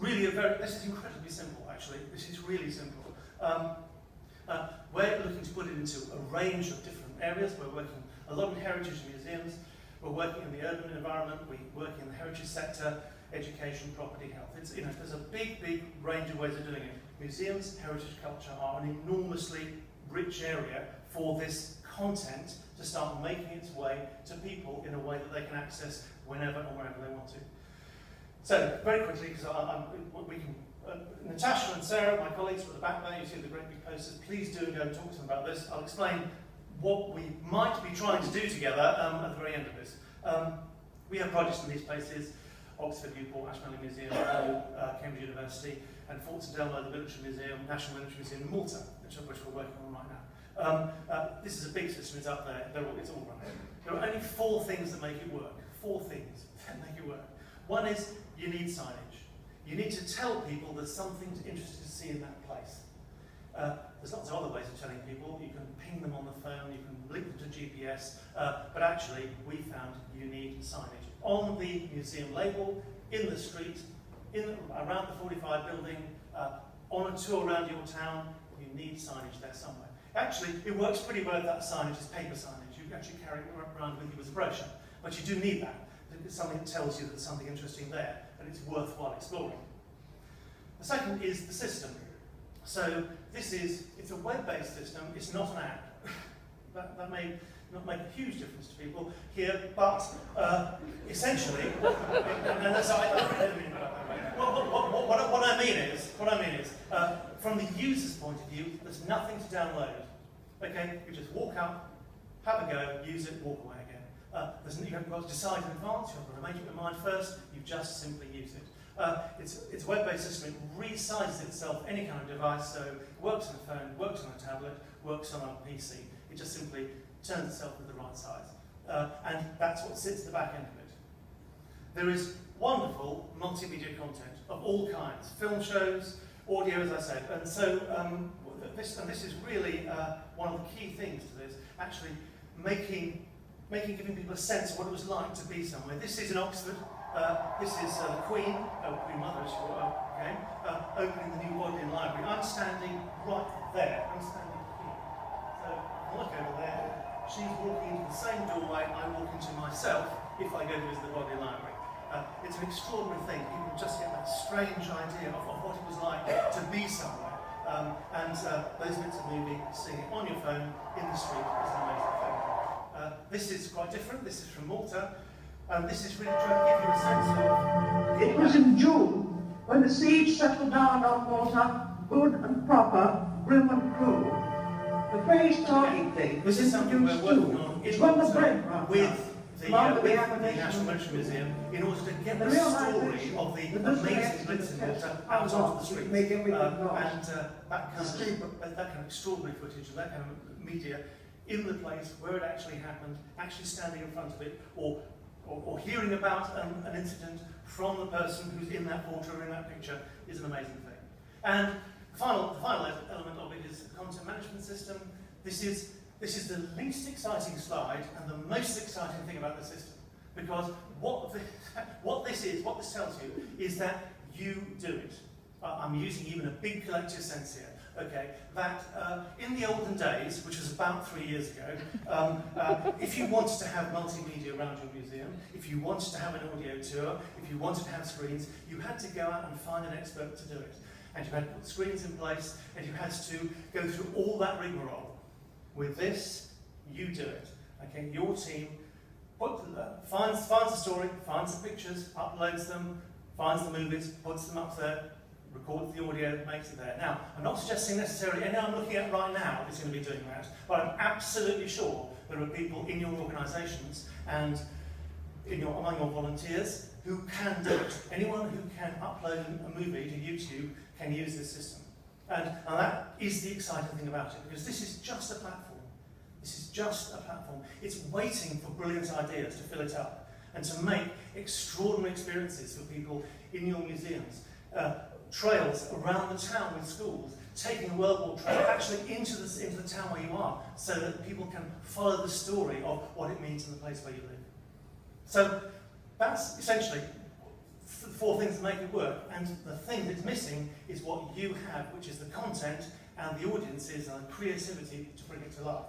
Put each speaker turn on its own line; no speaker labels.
really this is incredibly simple, actually. This is really simple. We're looking to put it into a range of different areas. We're working a lot in heritage museums. We're working in the urban environment. We work in the heritage sector, education, property, health. It's, there's a big range of ways of doing it. Museums, heritage culture are an enormously rich area for this content to start making its way to people in a way that they can access whenever or wherever they want to. So, very quickly, because we can, Natasha and Sarah, my colleagues, are at the back there, you see the great big posters, please do go and talk to them about this. I'll explain what we might be trying to do together at the very end of this. We have projects in these places: Oxford, Newport, Ashmolean Museum, Cambridge University, and Fort St Elmo, the Military Museum, National Military Museum in Malta, which we're working on right now. This is a big system, it's up there, it's all running. There are only 4 things that make it work. 4 things that make it work. One is, you need signage. You need to tell people there's something interesting to see in that place. There's lots of other ways of telling people. You can ping them on the phone, you can link them to GPS, but actually we found you need signage. On the museum label, in the street, around the 45 building, on a tour around your town, you need signage there somewhere. Actually, it works pretty well if that signage is paper signage. You can actually carry it around with you as a brochure, but you do need that. It's something that tells you that there's something interesting there, and it's worthwhile exploring. The second is the system. So it's a web-based system, it's not an app. that may not make a huge difference to people here, but essentially, and that's, I don't really mean about that right now. What I mean is, from the user's point of view, there's nothing to download. Okay, you just walk up, have a go, use it, walk away again. You haven't got to decide in advance, you haven't got to make up your mind first, you just simply use it. It's a web-based system, it resizes itself any kind of device, so it works on a phone, works on a tablet, works on a PC. It just simply turns itself to the right size. And that's what sits at the back end of it. There is wonderful multimedia content of all kinds, film shows, audio, as I said, and so this is really one of the key things to this, actually giving people a sense of what it was like to be somewhere. This is in Oxford. This is the Queen, Queen Mother, as she okay, opening the new Bodleian Library. I'm standing right there. I'm standing here. So look over there. She's walking into the same doorway I walk into myself if I go to visit the Bodleian Library. It's an extraordinary thing. People just get that strange idea of what it was like to be somewhere. And those bits of movie, seeing it on your phone in the street is an amazing thing. This is quite different. This is from Malta. This is really trying to give you a sense of...
It was in June when the siege settled down on Malta, good and proper, grim and cruel. The very starting thing
this is something we're working on in Malta with the National Military Museum in order to get the story of the amazing blitz in Malta out onto the streets. And that kind of extraordinary footage and that kind of media in the place where it actually happened, actually standing in front of it, or hearing about an incident from the person who's in that portrait or in that picture is an amazing thing. And the final element of it is the content management system. This is the least exciting slide and the most exciting thing about the system, because what this tells you is that you do it. I'm using even a big collective sense here. Okay, that in the olden days, which was about 3 years ago, if you wanted to have multimedia around your museum, if you wanted to have an audio tour, if you wanted to have screens, you had to go out and find an expert to do it. And you had to put screens in place, and you had to go through all that rigmarole. With this, you do it. Okay, your team finds the story, finds the pictures, uploads them, finds the movies, puts them up there, records the audio, makes it there. Now, I'm not suggesting necessarily anyone I'm looking at right now is going to be doing that, but I'm absolutely sure there are people in your organisations and among your volunteers who can do it. Anyone who can upload a movie to YouTube can use this system. And that is the exciting thing about it, because this is just a platform. This is just a platform. It's waiting for brilliant ideas to fill it up and to make extraordinary experiences for people in your museums. Trails around the town with schools, taking a World War trail actually into the town where you are, so that people can follow the story of what it means in the place where you live. So that's essentially the 4 things that make it work, and the thing that's missing is what you have, which is the content and the audiences and the creativity to bring it to life.